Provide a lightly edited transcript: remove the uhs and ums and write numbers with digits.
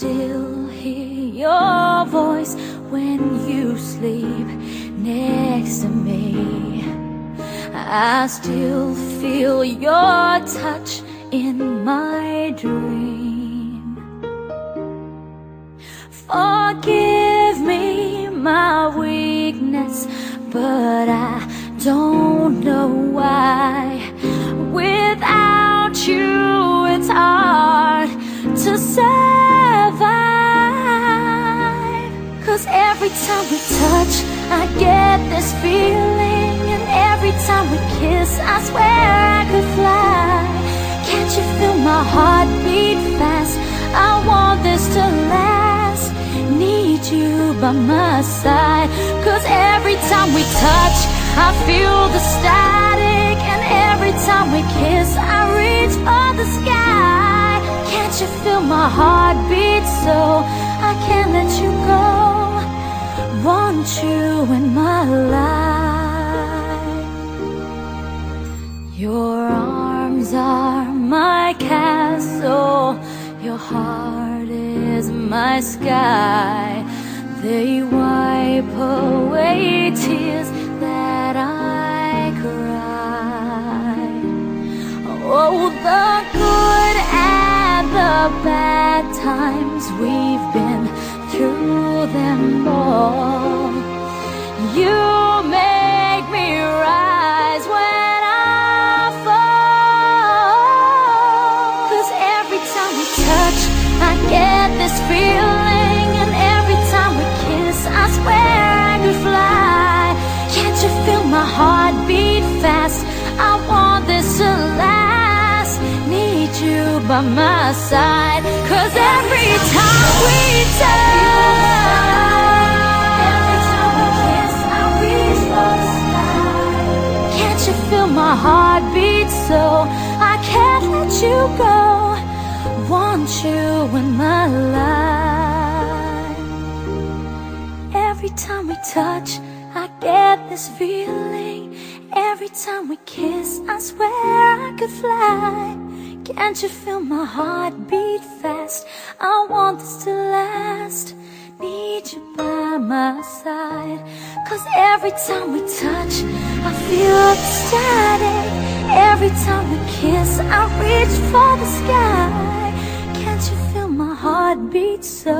still hear your voice when you sleep next to me. I still feel your touch in my dream. Forgive me my weakness, but I don't know why. Without you it's hard to survive. 'Cause every time we touch I get this feeling, and every time we kiss I swear I could fly. Can't you feel my heart beat fast? I want this to last. Need you by my side. 'Cause every time we touch I feel the static, and every time we kiss I reach for the sky. Can't you feel my heart beat so I can't let you go? Want you in my life. Your arms are my castle, your heart is my sky. They wipe away tears that I cry. Oh, the good and the bad times, we've been through them all. You make me rise when I fall. 'Cause every time we touch I get this feeling, and every time we kiss I swear I could fly. Can't you feel my heart beat fast? I want this to last. Need you by my side. 'Cause every time we touch, every time we kiss I reach for the sky. Can't you feel my heart beat so I can't let you go? Want you in my life. Every time we touch I get this feeling, every time we kiss I swear I could fly. Can't you feel my heart beat fast? I want this to last. Need you by my side. 'Cause every time we touch I feel the static. Every time we kiss I reach for the sky. Can't you feel my heart beat so